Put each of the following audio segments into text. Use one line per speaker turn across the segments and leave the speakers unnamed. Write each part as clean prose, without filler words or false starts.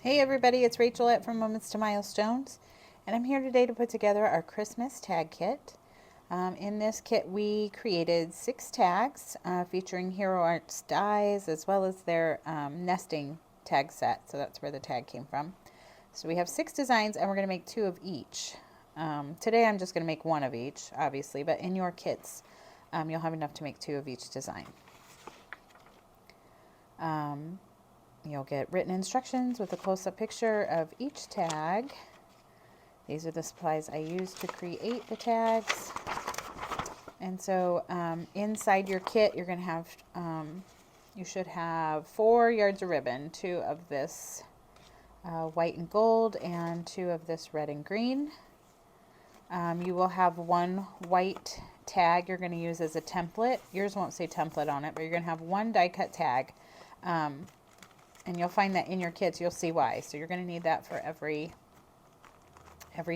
Hey everybody, it's Rachelette from Moments to Milestones, and I'm here today to put together our Christmas tag kit. In this kit we created 6 tags featuring Hero Arts dies as well as their nesting tag set, so that's where the tag came from. So we have 6 designs and we're going to make 2 of each. Today I'm just going to make 1 of each, obviously, but in your kits you'll have enough to make 2 of each design. You'll get written instructions with a close-up picture of each tag. These are the supplies I used to create the tags. And so inside your kit, you're going to have, you should have 4 yards of ribbon, 2 of this white and gold and 2 of this red and green. You will have 1 white tag you're going to use as a template. Yours won't say template on it, but you're going to have 1 die cut tag. And you'll find that in your kits, you'll see why. So you're going to need that for every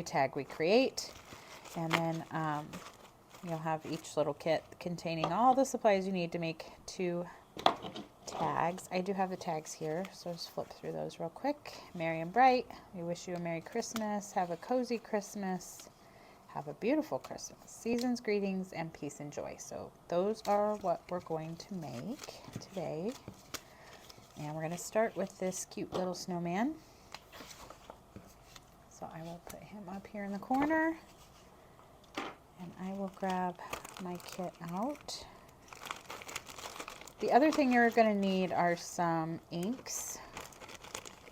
tag we create. And then you'll have each little kit containing all the supplies you need to make 2 tags. I do have the tags here, so just flip through those real quick. Merry and bright. We wish you a Merry Christmas. Have a cozy Christmas. Have a beautiful Christmas. Season's greetings and peace and joy. So those are what we're going to make today. And we're going to start with this cute little snowman. So I will put him up here in the corner. And I will grab my kit out. The other thing you're going to need are some inks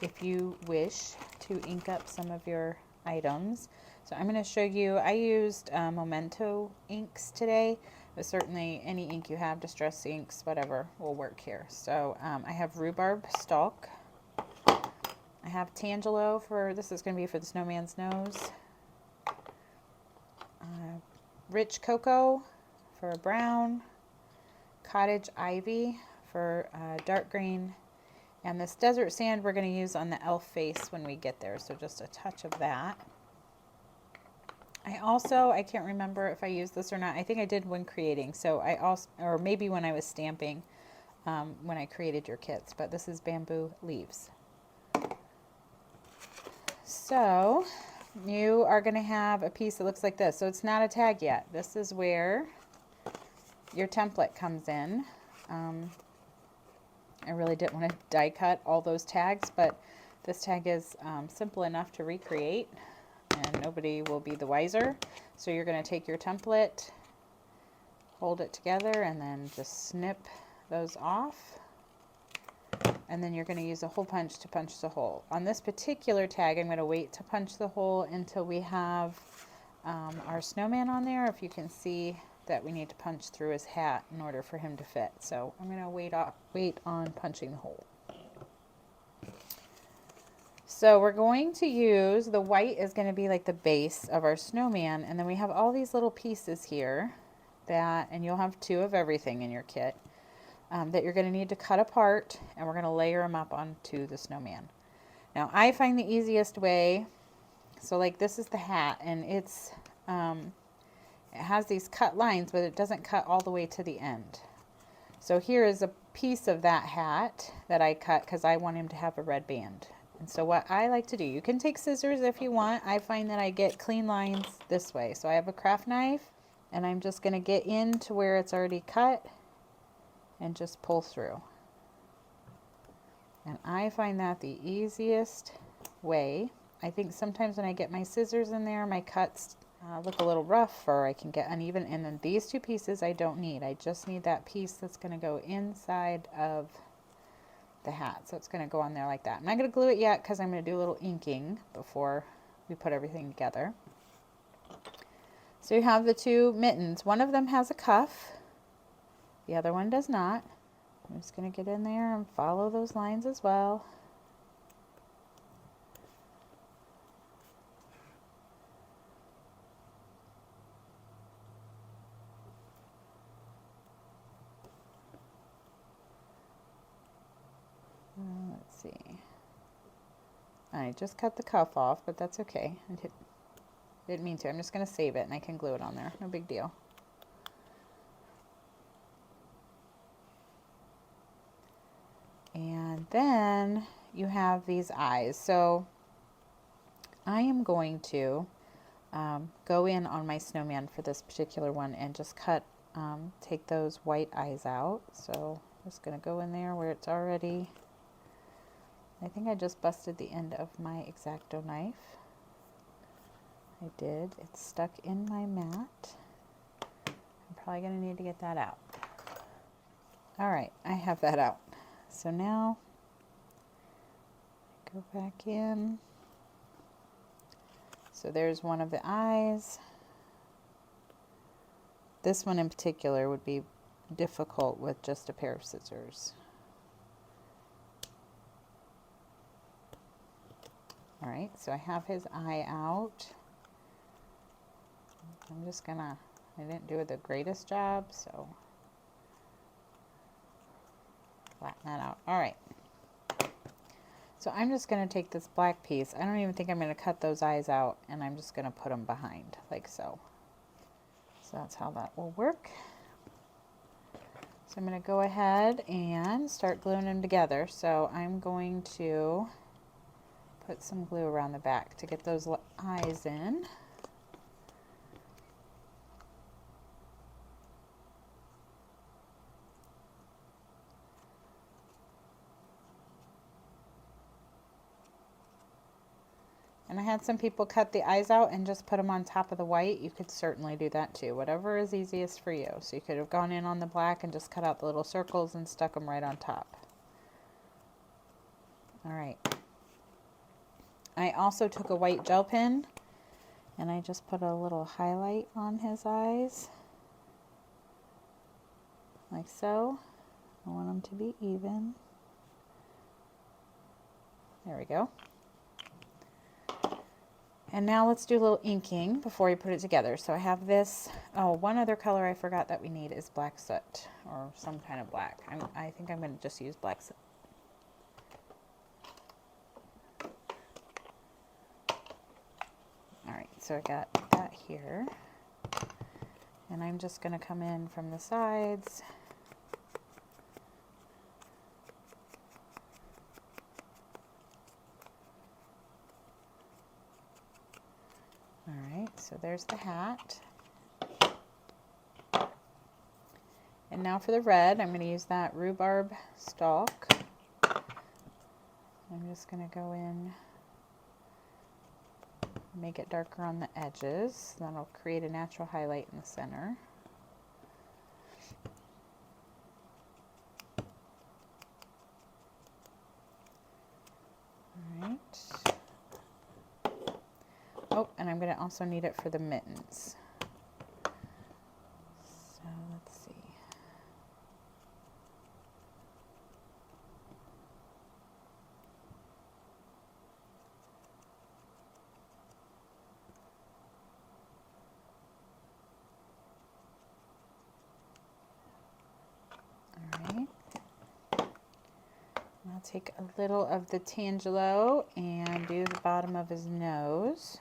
if you wish to ink up some of your items. So I'm going to show you, I used Memento inks today. But certainly any ink you have, distress inks, whatever, will work here. So I have rhubarb stalk. I have Tangelo for, this is going to be for the snowman's nose. Rich cocoa for brown. Cottage ivy for dark green. And this desert sand we're going to use on the elf face when we get there. So just a touch of that. I can't remember if I used this or not. I think I did when creating. So I also, or maybe when I was stamping when I created your kits. But this is bamboo leaves. So you are going to have a piece that looks like this. So it's not a tag yet. This is where your template comes in. I really didn't want to die cut all those tags, but this tag is simple enough to recreate. And nobody will be the wiser. So you're going to take your template, hold it together, and then just snip those off. And then you're going to use a hole punch to punch the hole. On this particular tag, I'm going to wait to punch the hole until we have our snowman on there. If you can see that we need to punch through his hat in order for him to fit. So I'm going to wait on punching the hole. So we're going to use, the white is going to be like the base of our snowman, and then we have all these little pieces here and you'll have 2 of everything in your kit that you're going to need to cut apart, and we're going to layer them up onto the snowman. Now I find the easiest way, so like this is the hat, and it has these cut lines, but it doesn't cut all the way to the end. So here is a piece of that hat that I cut because I want him to have a red band. And so what I like to do, you can take scissors if you want. I find that I get clean lines this way. So I have a craft knife, and I'm just going to get into where it's already cut and just pull through. And I find that the easiest way. I think sometimes when I get my scissors in there, my cuts look a little rough, or I can get uneven. And then these 2 pieces I don't need. I just need that piece that's going to go inside of the hat. So it's going to go on there like that. I'm not going to glue it yet because I'm going to do a little inking before we put everything together. So you have the 2 mittens. One of them has a cuff. The other one does not. I'm just going to get in there and follow those lines as well. Let's see. I just cut the cuff off, but that's okay. I didn't mean to. I'm just going to save it, and I can glue it on there. No big deal. And then you have these eyes. So I am going to go in on my snowman for this particular one and just take those white eyes out. So I'm just going to go in there where it's already, I think I just busted the end of my X-Acto knife. I did. It's stuck in my mat. I'm probably going to need to get that out. All right, I have that out. So now go back in. So there's one of the eyes. This one in particular would be difficult with just a pair of scissors. All right, so I have his eye out. I'm just gonna, I didn't do the greatest job, so flatten that out. All right. So I'm just going to take this black piece. I don't even think I'm going to cut those eyes out, and I'm just going to put them behind, like so. So that's how that will work. So I'm going to go ahead and start gluing them together. So I'm going to put some glue around the back to get those eyes in. And I had some people cut the eyes out and just put them on top of the white. You could certainly do that too, whatever is easiest for you. So you could have gone in on the black and just cut out the little circles and stuck them right on top. All right. I also took a white gel pen and I just put a little highlight on his eyes, like so. I want them to be even. There we go. And now let's do a little inking before we put it together. So I have this, oh, one other color I forgot that we need is black soot, or some kind of black. I think I'm going to just use black soot. All right, so I got that here. And I'm just going to come in from the sides. So there's the hat. And now for the red, I'm going to use that rhubarb stalk. I'm just going to go in, make it darker on the edges. That'll create a natural highlight in the center. All right. Oh, and I'm going to also need it for the mittens. So let's see. All right. I'll take a little of the Tangelo and do the bottom of his nose.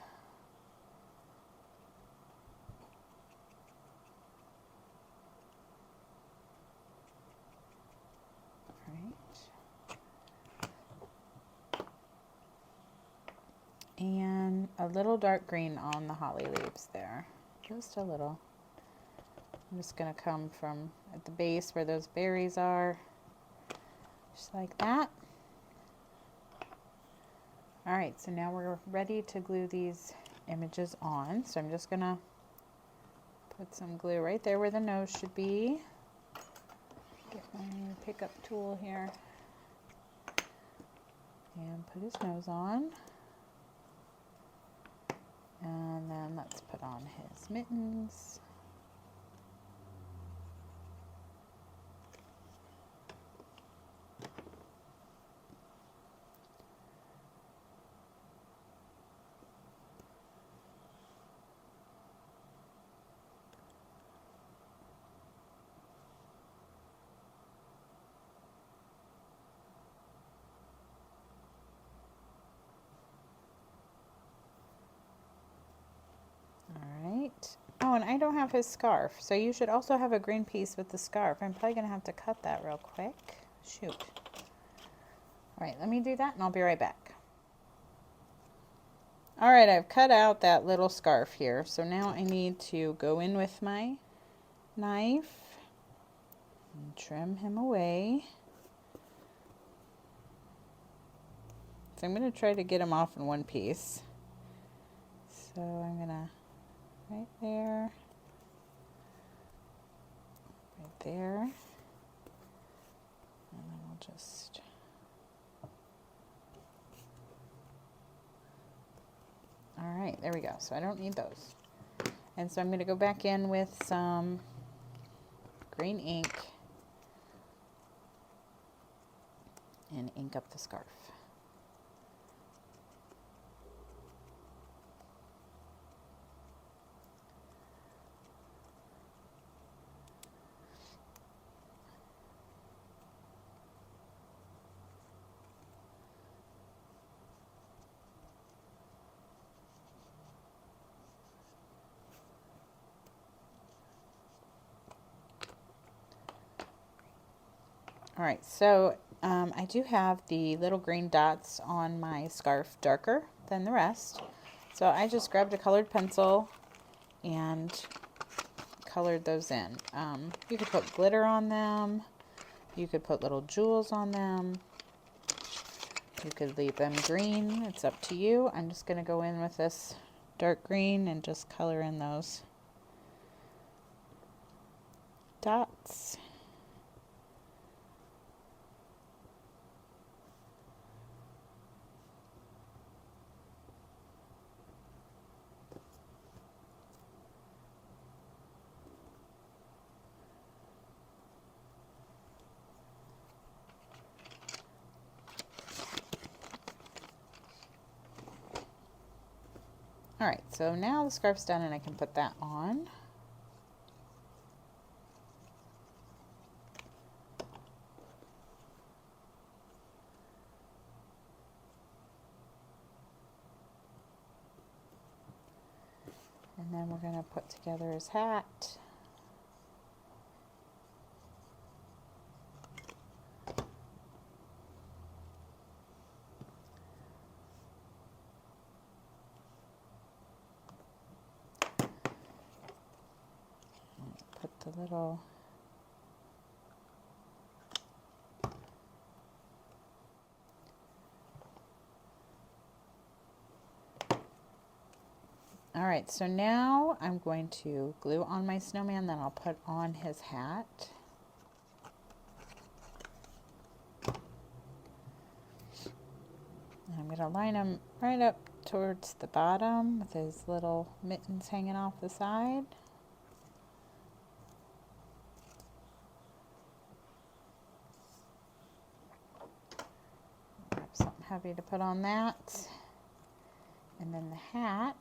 And a little dark green on the holly leaves there, just a little. I'm just going to come from at the base where those berries are, just like that. All right, so now we're ready to glue these images on. So I'm just going to put some glue right there where the nose should be. Get my pickup tool here and put his nose on. And then let's put on his mittens. Oh, and I don't have his scarf, so you should also have a green piece with the scarf. I'm probably going to have to cut that real quick. Shoot. All right, let me do that and I'll be right back. All right, I've cut out that little scarf here. So now I need to go in with my knife and trim him away. So I'm going to try to get him off in one piece. So I'm going to, right there, right there, and then we'll just, all right, there we go. So I don't need those. And so I'm going to go back in with some green ink and ink up the scarf. All right, so I do have the little green dots on my scarf darker than the rest. So I just grabbed a colored pencil and colored those in. You could put glitter on them. You could put little jewels on them. You could leave them green. It's up to you. I'm just going to go in with this dark green and just color in those dots. All right, so now the scarf's done and I can put that on. And then we're going to put together his hat. Put the little All right, so now I'm going to glue on my snowman, then I'll put on his hat. And I'm going to line him right up towards the bottom with his little mittens hanging off the side. Grab something heavy to put on that. And then the hat,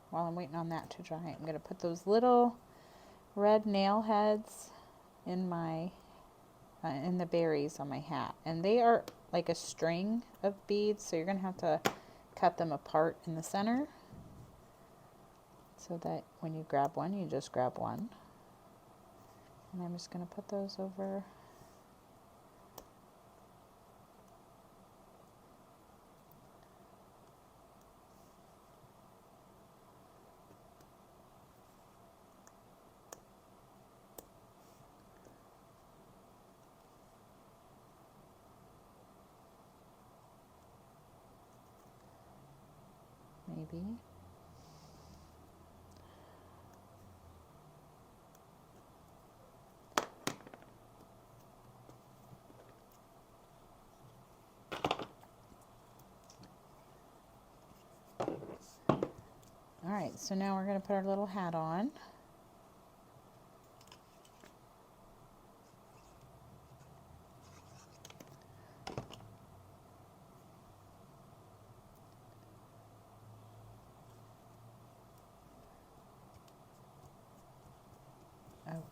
while I'm waiting on that to dry, I'm going to put those little red nail heads in my in the berries on my hat, and they are like a string of beads, so you're going to have to cut them apart in the center so that when you grab one, you just grab one. And I'm just going to put those over maybe. All right, so now we're going to put our little hat on.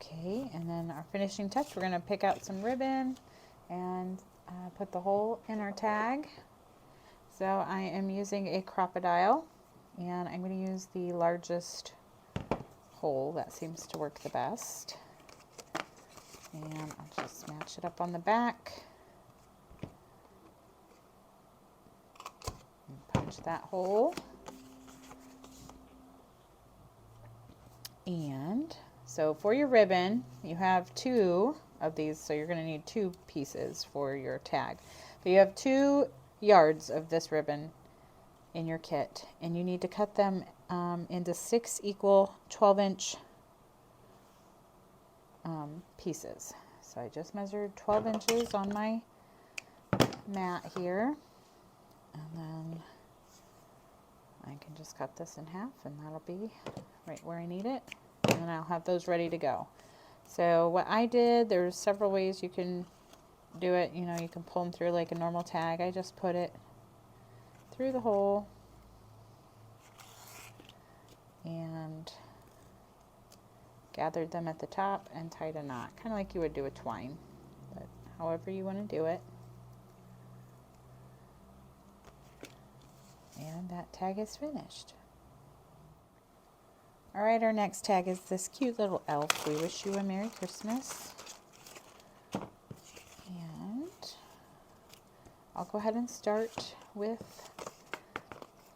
Okay, and then our finishing touch, we're going to pick out some ribbon and put the hole in our tag. So I am using a crocodile, and I'm going to use the largest hole. That seems to work the best. And I'll just match it up on the back. that hole. And so for your ribbon, you have 2 of these, so you're going to need 2 pieces for your tag. But you have 2 yards of this ribbon in your kit, and you need to cut them into 6 equal 12-inch pieces. So I just measured 12 inches on my mat here, and then I can just cut this in half, and that'll be right where I need it, and then I'll have those ready to go. So what I did, there's several ways you can do it. You know, you can pull them through like a normal tag. I just put it through the hole and gathered them at the top and tied a knot, kind of like you would do a twine, but however you want to do it. And that tag is finished. All right, our next tag is this cute little elf. We wish you a Merry Christmas. And I'll go ahead and start with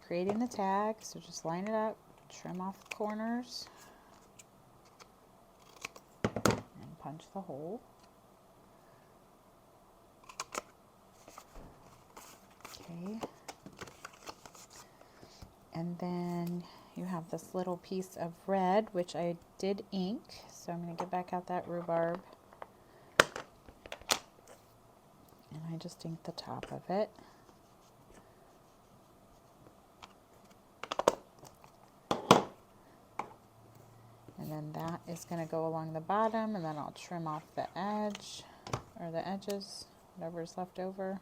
creating the tag. So just line it up, trim off the corners, and punch the hole. Okay. And then you have this little piece of red, which I did ink. So I'm going to get back out that rhubarb. And I just inked the top of it. And then that is going to go along the bottom, and then I'll trim off the edge, or the edges, whatever's left over.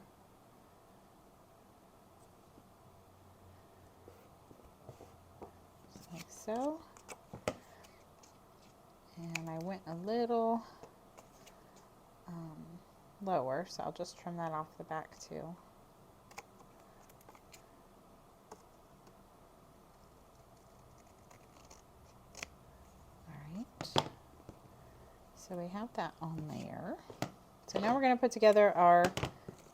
Just like so. And I went a little lower, so I'll just trim that off the back too. Alright, so we have that on there. So now we're going to put together our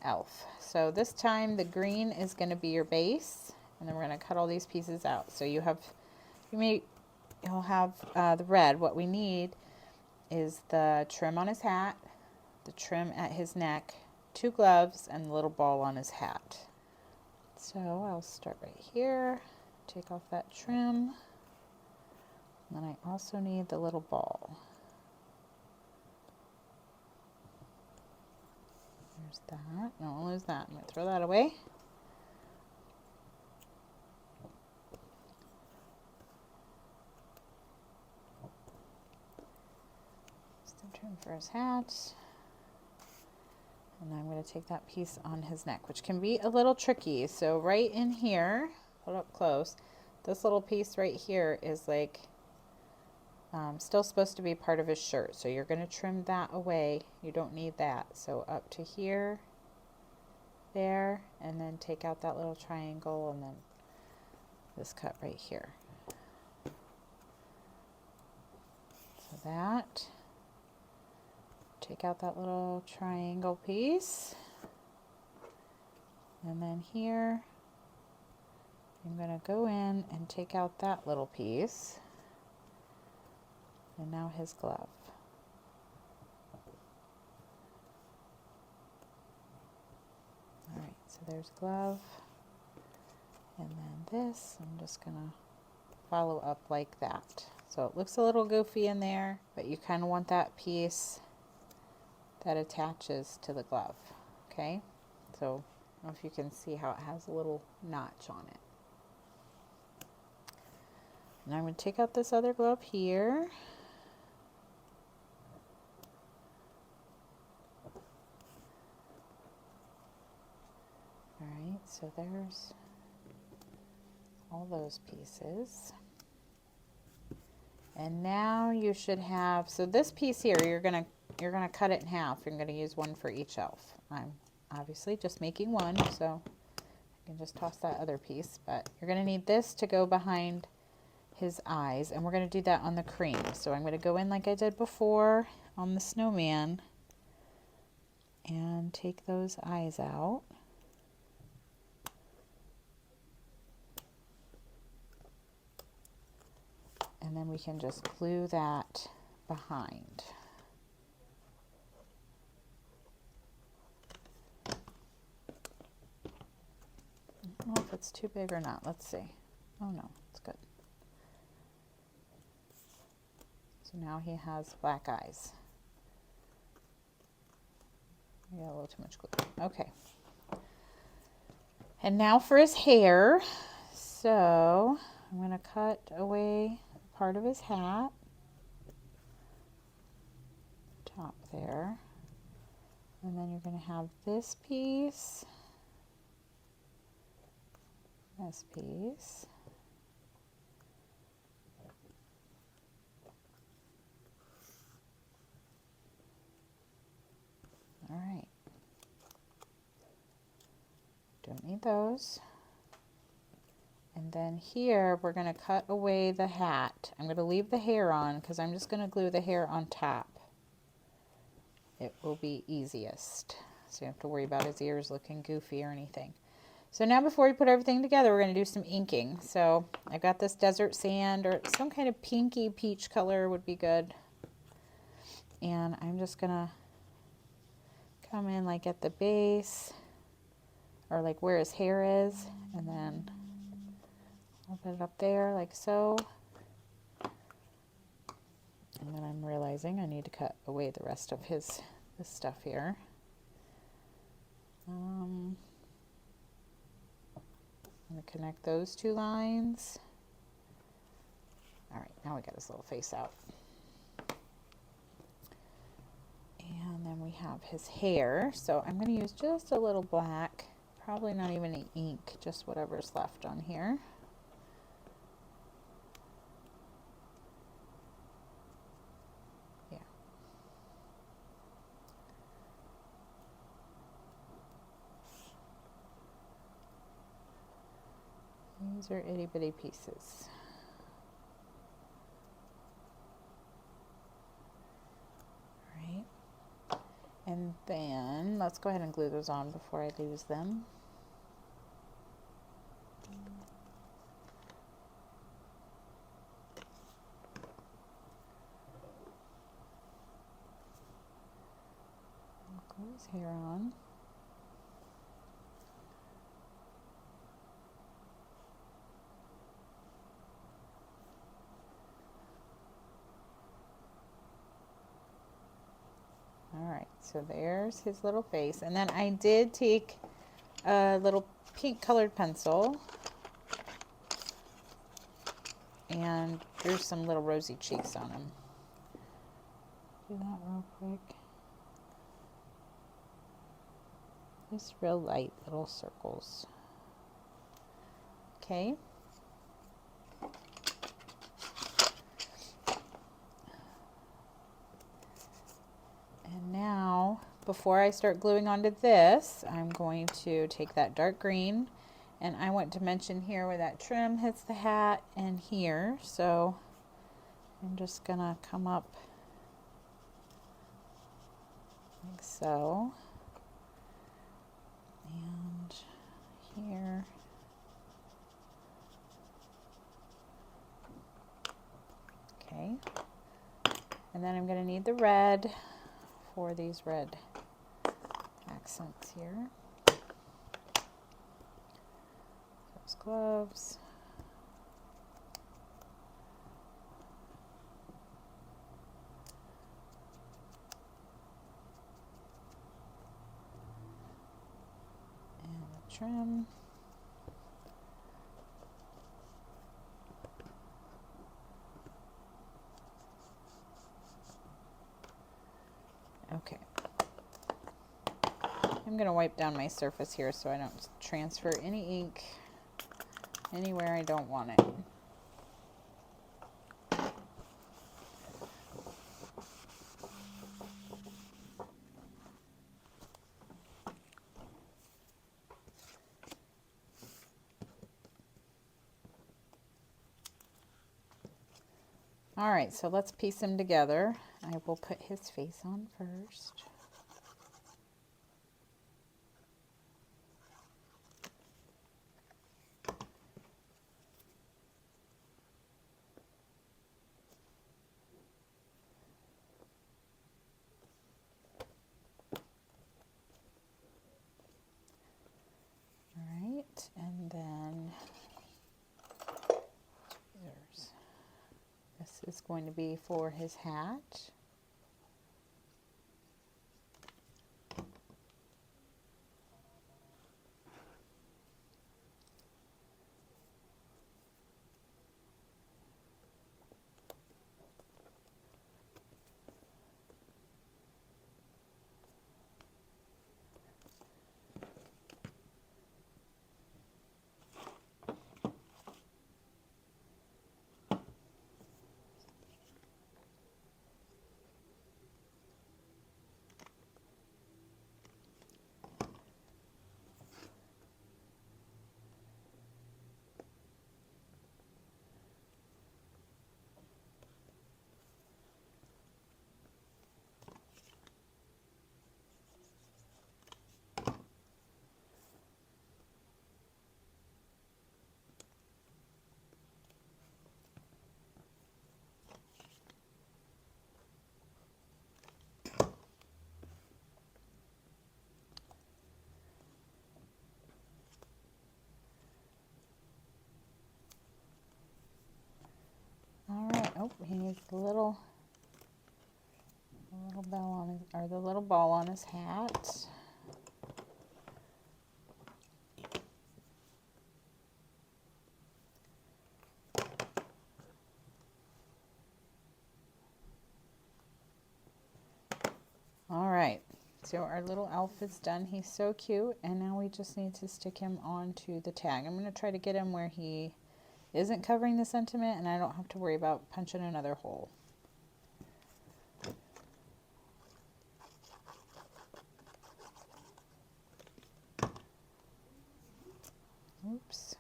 elf. So this time the green is going to be your base, and then we're going to cut all these pieces out. So you'll have the red. What we need is the trim on his hat, the trim at his neck, 2 gloves, and the little ball on his hat. So I'll start right here, take off that trim, and then I also need the little ball. There's that. Don't lose that. I'm going to throw that away. Trim for his hat. And I'm going to take that piece on his neck, which can be a little tricky. So right in here, hold up close, this little piece right here is like still supposed to be part of his shirt. So you're going to trim that away. You don't need that. So up to here, there, and then take out that little triangle, and then this cut right here. So that. Take out that little triangle piece, and then here I'm going to go in and take out that little piece, and now his glove. Alright, so there's glove, and then this I'm just going to follow up like that. So it looks a little goofy in there, but you kind of want that piece that attaches to the glove. Okay, so I don't know if you can see how it has a little notch on it. And I'm going to take out this other glove here. Alright, so there's all those pieces. And now you should have, so this piece here, you're gonna cut it in half. You're gonna use one for each elf. I'm obviously just making one, so I can just toss that other piece, but you're gonna need this to go behind his eyes, and we're gonna do that on the cream. So I'm gonna go in like I did before on the snowman and take those eyes out. and then we can just glue that behind. I don't know if it's too big or not. Let's see. Oh no, it's good. So now he has black eyes. I got a little too much glue. Okay. And now for his hair. So I'm going to cut away part of his hat. Top there. And then you're going to have this piece. This piece. All right. Don't need those. And then here we're going to cut away the hat. I'm going to leave the hair on because I'm just going to glue the hair on top. It will be easiest. So you don't have to worry about his ears looking goofy or anything. So now before we put everything together, we're going to do some inking. So I got this desert sand, or some kind of pinky peach color would be good. And I'm just going to come in like at the base, or like where his hair is, and then I'll put it up there like so. And then I'm realizing I need to cut away the rest of this stuff here. I'm going to connect those two lines. All right, now we got his little face out. And then we have his hair. So I'm going to use just a little black, probably not even any ink, just whatever's left on here. Yeah. These are itty bitty pieces. And then let's go ahead and glue those on before I lose them. I'll glue his hair on. Alright, so there's his little face. And then I did take a little pink colored pencil and drew some little rosy cheeks on him. Do that real quick. Just real light little circles. Okay. And now, before I start gluing onto this, I'm going to take that dark green, and I want to mention here where that trim hits the hat and here. So I'm just gonna come up like so, and here. Okay. And then I'm gonna need the red for these red accents here. Those gloves. And the trim. Okay. I'm going to wipe down my surface here so I don't transfer any ink anywhere I don't want it. All right, so let's piece them together. I will put his face on first. is going to be for his hat. All right. Oh, he needs the little bell on his, or the little ball on his hat. All right. So our little elf is done. He's so cute, and now we just need to stick him onto the tag. I'm going to try to get him where he isn't covering the sentiment, and I don't have to worry about punching another hole. Oops.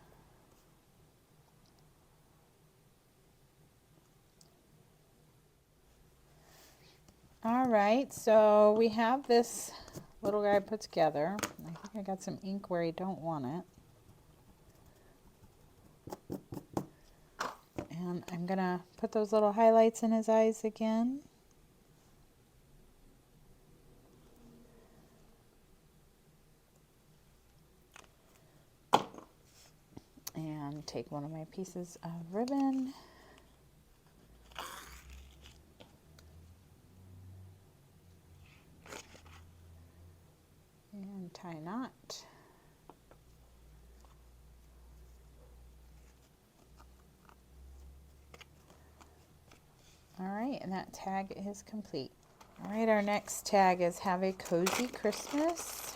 All right, so we have this little guy put together. I think I got some ink where I don't want it. And I'm gonna put those little highlights in his eyes again. And take one of my pieces of ribbon. And tie a knot. All right, and that tag is complete. All right, our next tag is Have a Cozy Christmas.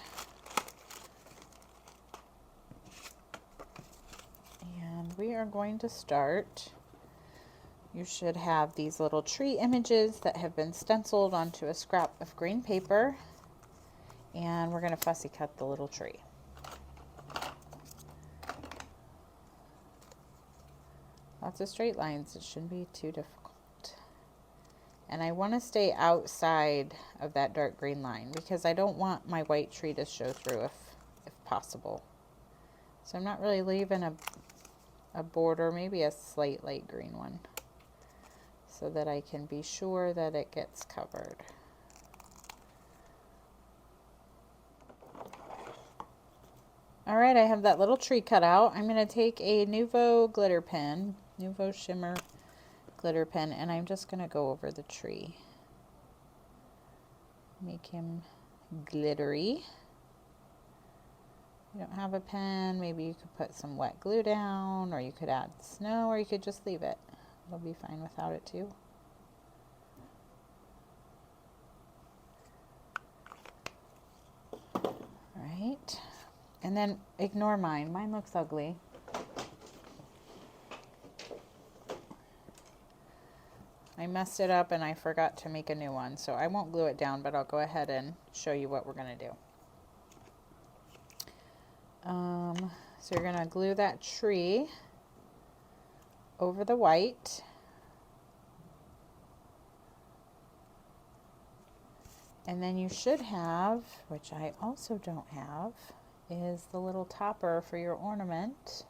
And we are going to start. You should have these little tree images that have been stenciled onto a scrap of green paper. And we're going to fussy cut the little tree. Lots of straight lines. It shouldn't be too difficult. And I want to stay outside of that dark green line because I don't want my white tree to show through if possible. So I'm not really leaving a border, maybe a slight light green one, so that I can be sure that it gets covered. All right, I have that little tree cut out. I'm going to take a Nuvo glitter pen, Nuvo Shimmer glitter pen, and I'm just going to go over the tree. Make him glittery. If you don't have a pen, maybe you could put some wet glue down, or you could add snow, or you could just leave it. It'll be fine without it too. All right. And then ignore mine. Mine looks ugly. I messed it up and I forgot to make a new one. So I won't glue it down, but I'll go ahead and show you what we're going to do. So you're going to glue that tree over the white. And then you should have, which I also don't have, is the little topper for your ornament.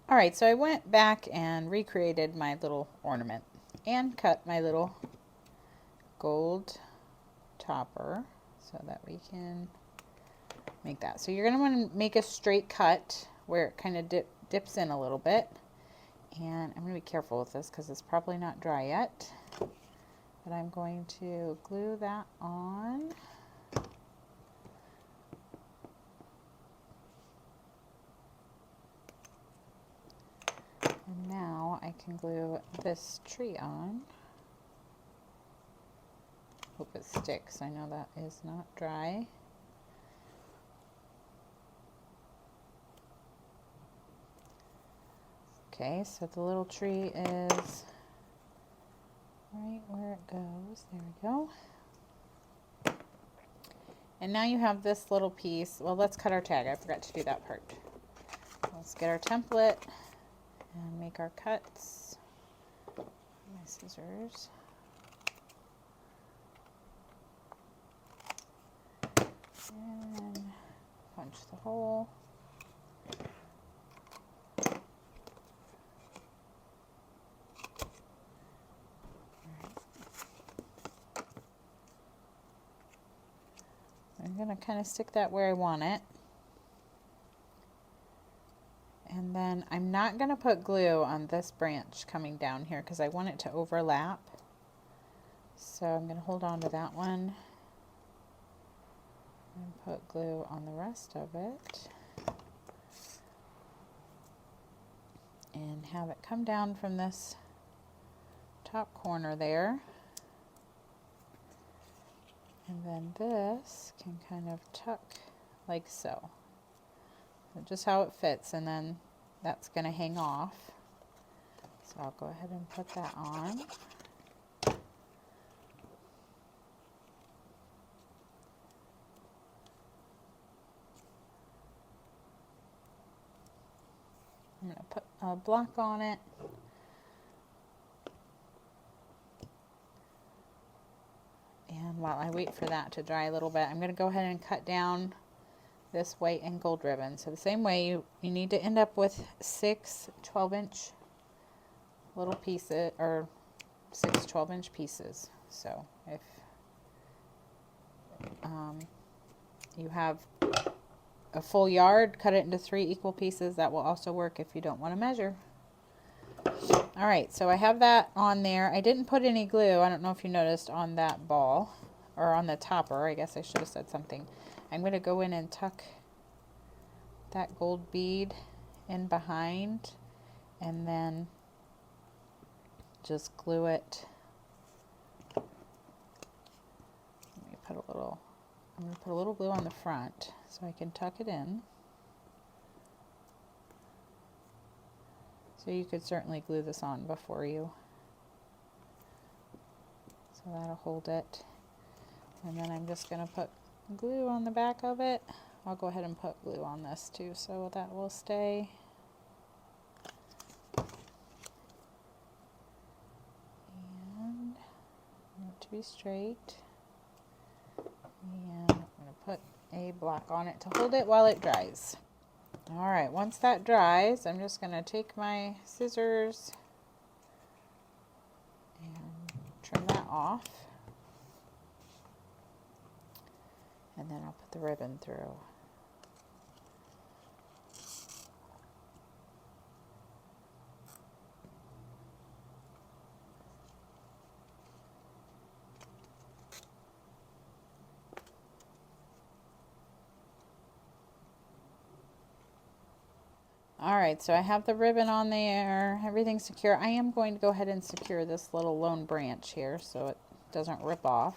All right, so I went back and recreated my little ornament and cut my little gold topper so that we can make that. So you're going to want to make a straight cut where it kind of dips in a little bit. And I'm going to be careful with this because it's probably not dry yet. But I'm going to glue that on. And now I can glue this tree on. Hope it sticks. I know that is not dry. Okay, so the little tree is right where it goes. There we go. And now you have this little piece. Well, let's cut our tag. I forgot to do that part. Let's get our template and make our cuts. My scissors. And punch the hole. I'm going to kind of stick that where I want it. And then I'm not going to put glue on this branch coming down here because I want it to overlap. So I'm going to hold on to that one and put glue on the rest of it. And have it come down from this top corner there. And then this can kind of tuck like so. Just how it fits, and then that's going to hang off. So I'll go ahead and put that on. I'm going to put a block on it. And while I wait for that to dry a little bit, I'm going to go ahead and cut down this white and gold ribbon. So the same way, you need to end up with 6 12-inch little pieces, or 6 12-inch pieces. So if you have a full yard, cut it into 3 equal pieces. That will also work if you don't want to measure. All right, so I have that on there. I didn't put any glue, I don't know if you noticed, on that ball, or on the topper. I guess I should have said something. I'm going to go in and tuck that gold bead in behind, and then just glue it. Let me put a little, I'm going to put a little glue on the front so I can tuck it in. So you could certainly glue this on before you. So that'll hold it. And then I'm just going to put glue on the back of it. I'll go ahead and put glue on this too, so that will stay. And I want it to be straight. And I'm going to put a block on it to hold it while it dries. Alright, once that dries, I'm just going to take my scissors and trim that off. And then I'll put the ribbon through. Alright, so I have the ribbon on there, everything's secure. I am going to go ahead and secure this little lone branch here so it doesn't rip off.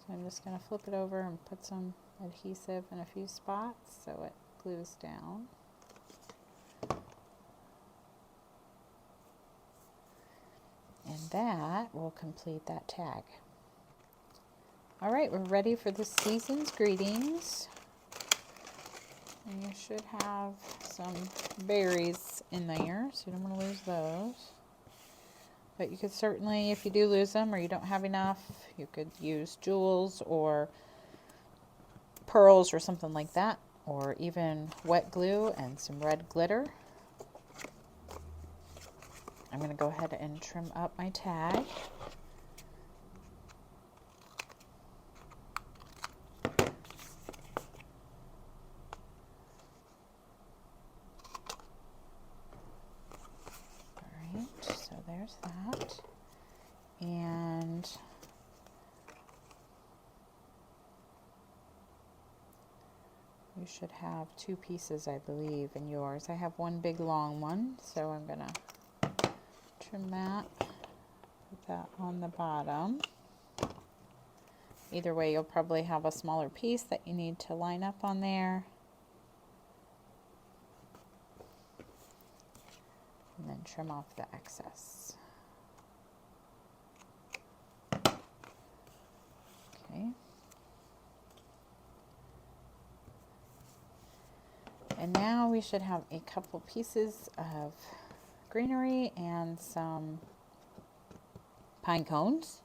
So I'm just going to flip it over and put some adhesive in a few spots so it glues down. And that will complete that tag. Alright, we're ready for the season's greetings. And you should have some berries in there, so you don't want to lose those. But you could certainly, if you do lose them or you don't have enough, you could use jewels or pearls or something like that, or even wet glue and some red glitter. I'm going to go ahead and trim up my tag. You should have two pieces, I believe, in yours. I have one big long one, so I'm gonna trim that, put that on the bottom. Either way, you'll probably have a smaller piece that you need to line up on there. And then trim off the excess. Okay. And now we should have a couple pieces of greenery and some pine cones.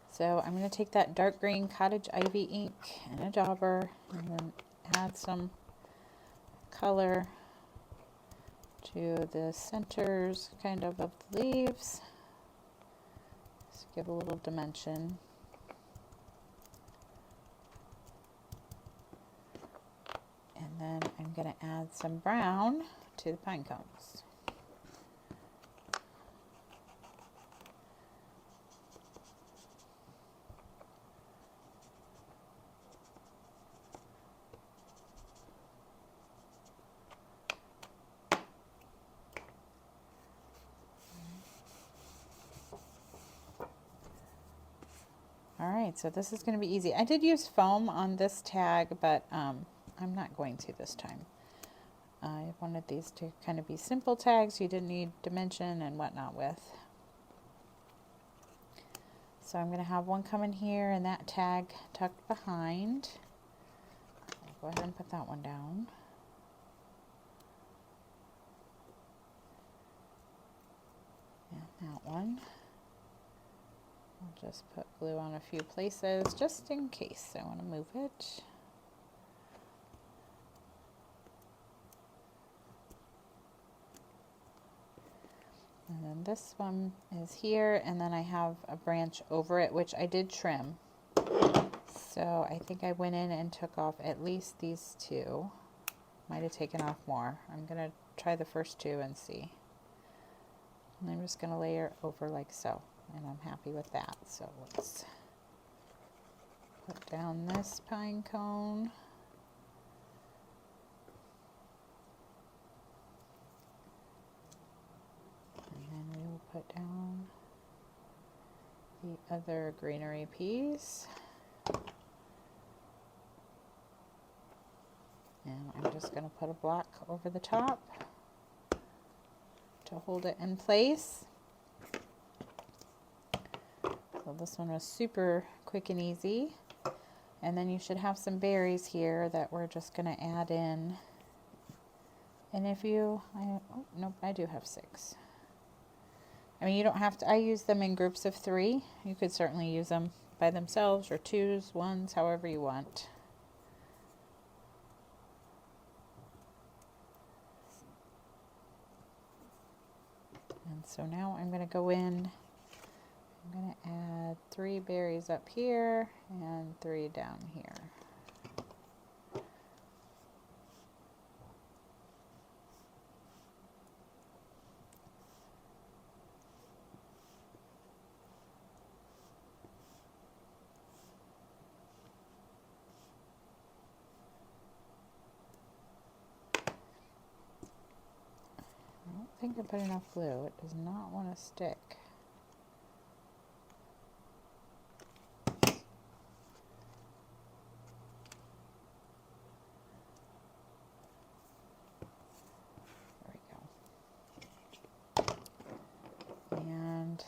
So I'm going to take that dark green cottage ivy ink and a dauber and then add some color to the centers kind of the leaves. Just give a little dimension. And then I'm going to add some brown to the pine cones. Alright, so this is going to be easy. I did use foam on this tag, but I'm not going to this time. I wanted these to kind of be simple tags you didn't need dimension and whatnot with. So I'm going to have one coming here and that tag tucked behind. I'll go ahead and put that one down. And that one. I'll just put glue on a few places just in case I want to move it. And then this one is here, and then I have a branch over it, which I did trim. So I think I went in and took off at least these two. Might have taken off more. I'm going to try the first two and see. And I'm just going to layer over like so. And I'm happy with that. So let's put down this pine cone. And then we will put down the other greenery piece. And I'm just going to put a block over the top to hold it in place. So this one was super quick and easy. And then you should have some berries here that we're just going to add in. And if you, oh nope, I do have 6. I mean, you don't have to, I use them in groups of 3. You could certainly use them by themselves or 2s, 1s, however you want. And so now I'm going to go in. I'm going to add 3 berries up here and 3 down here. I don't think I put enough glue. It does not want to stick.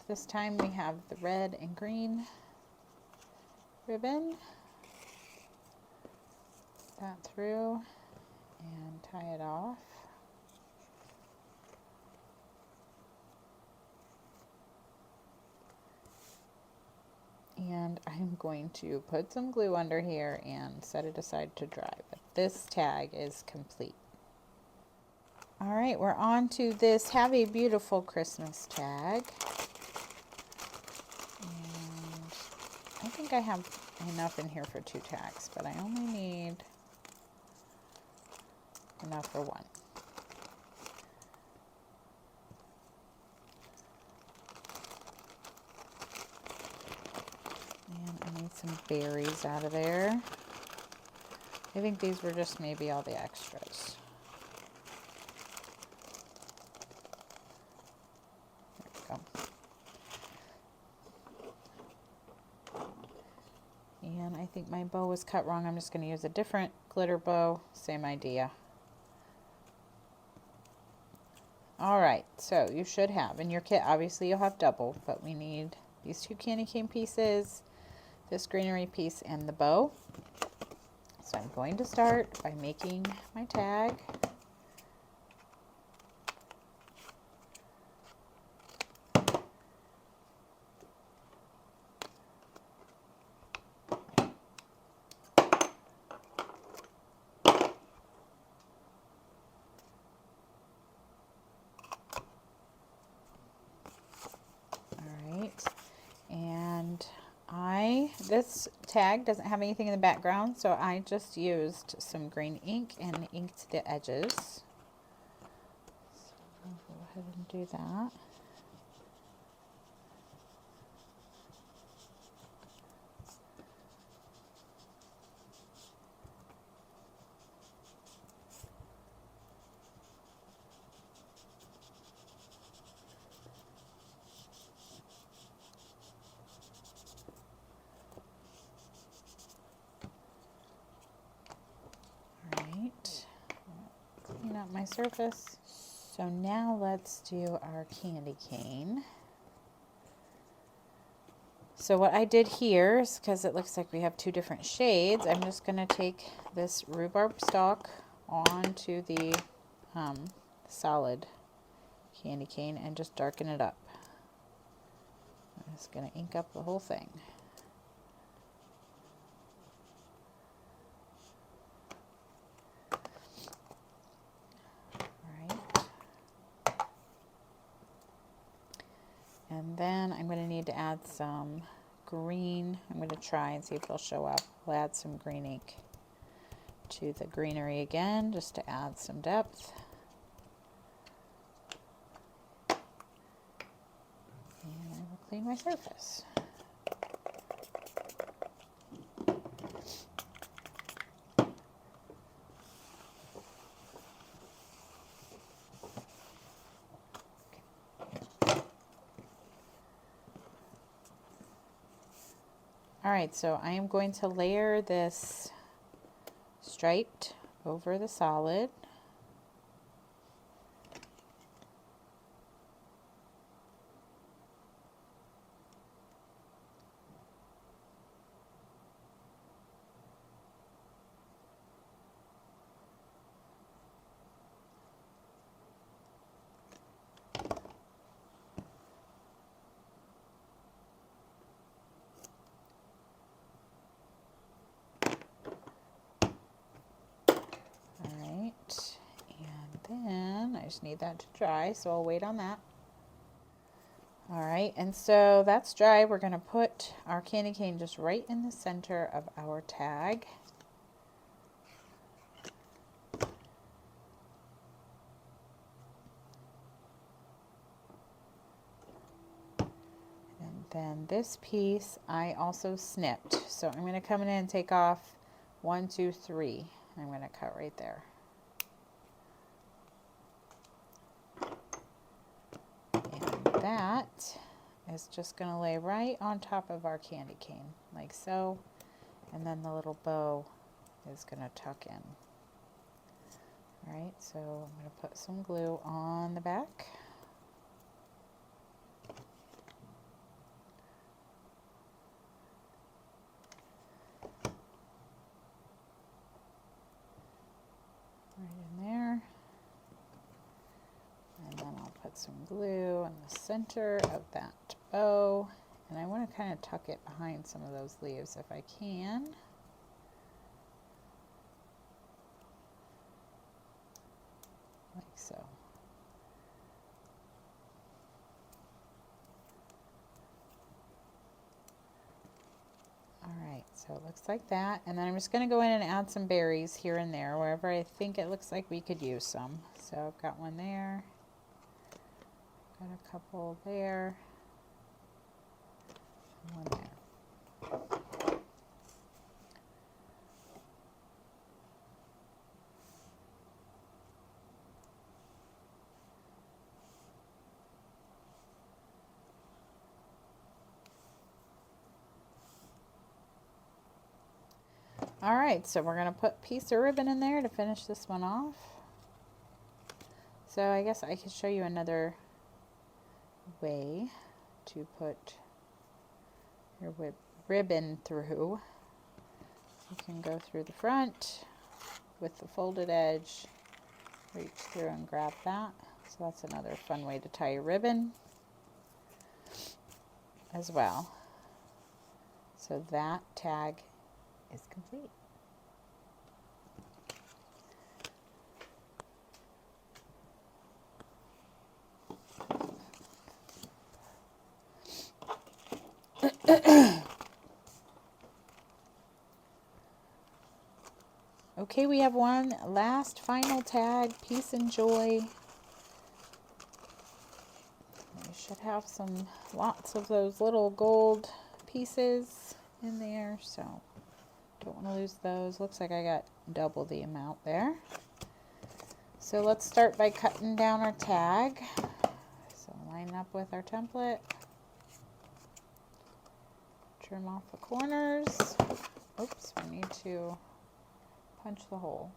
This time we have the red and green ribbon. Put that through and tie it off. And I'm going to put some glue under here and set it aside to dry. But this tag is complete. All right, we're on to this Have a Beautiful Christmas tag. And I think I have enough in here for 2 tags, but I only need enough for 1. And I need some berries out of there. I think these were just maybe all the extras. There we go. And I think my bow was cut wrong. I'm just going to use a different glitter bow. Same idea. All right, so you should have, in your kit, obviously you'll have double, but we need these 2 candy cane pieces, this greenery piece, and the bow. So I'm going to start by making my tag. This tag doesn't have anything in the background, so I just used some green ink and inked the edges. So I'll go ahead and do that. Clean up my surface. So now let's do our candy cane. So what I did here is, because it looks like we have 2 different shades, I'm just going to take this rhubarb stalk onto the solid candy cane and just darken it up. I'm just going to ink up the whole thing. And then I'm going to need to add some green. I'm going to try and see if it'll show up. We'll add some green ink to the greenery again, just to add some depth. And I will clean my surface. Alright, so I am going to layer this striped over the solid. I just need that to dry, so I'll wait on that. Alright, and so that's dry. We're going to put our candy cane just right in the center of our tag. And then this piece I also snipped. So I'm going to come in and take off 1, 2, 3. I'm going to cut right there. That is just going to lay right on top of our candy cane, like so, and then the little bow is going to tuck in. Alright, so I'm going to put some glue on the back. Right in there. And then I'll put some glue in the center of that bow. And I want to kind of tuck it behind some of those leaves if I can. Like so. Alright, so it looks like that. And then I'm just going to go in and add some berries here and there, wherever I think it looks like we could use some. So I've got one there. Got a couple there. And one there. All right, so we're gonna put a piece of ribbon in there to finish this one off. So I guess I could show you another way to put your ribbon through. You can go through the front with the folded edge, reach through and grab that. So that's another fun way to tie your ribbon as well. So that tag is complete. Okay, we have one last final tag, Peace and Joy. We should have lots of those little gold pieces in there, so don't want to lose those. Looks like I got double the amount there. So let's start by cutting down our tag. So line up with our template. Trim off the corners. Oops, we need to punch the hole.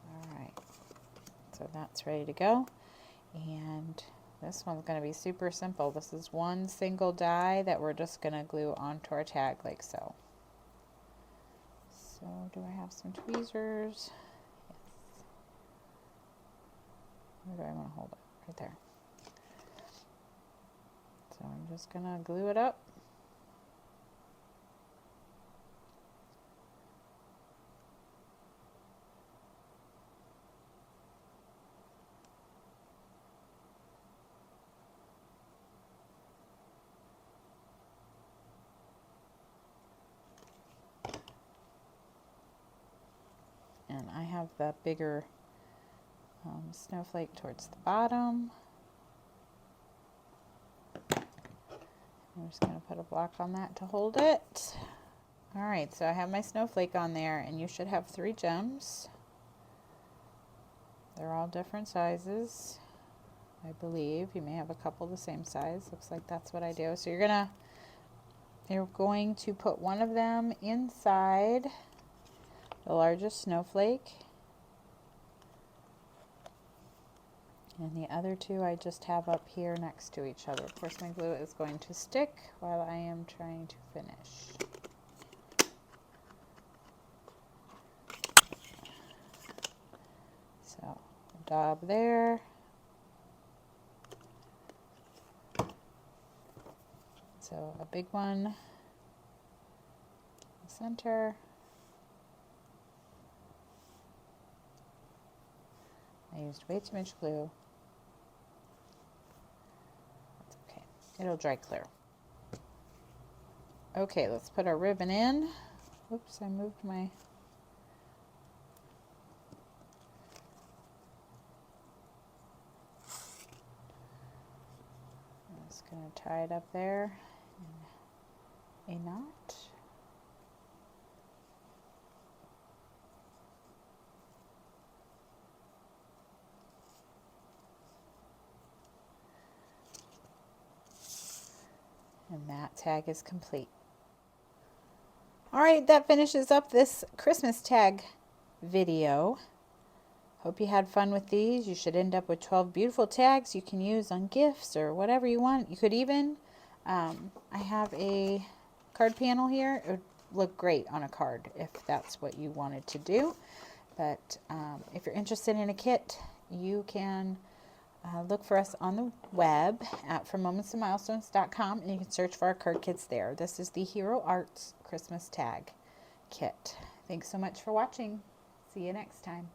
Alright, so that's ready to go. And this one's going to be super simple. This is one single die that we're just going to glue onto our tag like so. So do I have some tweezers? Yes. Where do I want to hold it? Right there. So I'm just going to glue it up. And I have the bigger snowflake towards the bottom. I'm just going to put a block on that to hold it. Alright, so I have my snowflake on there, and you should have 3 gems. They're all different sizes, I believe. You may have a couple the same size. Looks like that's what I do. So you're going to put one of them inside the largest snowflake, and the other 2 I just have up here next to each other. Of course, my glue is going to stick while I am trying to finish. So, dab there. So a big one in the center. I used way too much glue. That's okay. It'll dry clear. Okay, let's put our ribbon in. Oops, I moved my... I'm just going to tie it up there in a knot. And that tag is complete. All right, that finishes up this Christmas tag video. Hope you had fun with these. You should end up with 12 beautiful tags you can use on gifts or whatever you want. You could even, I have a card panel here. It would look great on a card if that's what you wanted to do. But if you're interested in a kit, you can look for us on the web at frommomentstomilstones.com, and you can search for our card kits there. This is the Hero Arts Christmas Tag Kit. Thanks so much for watching. See you next time.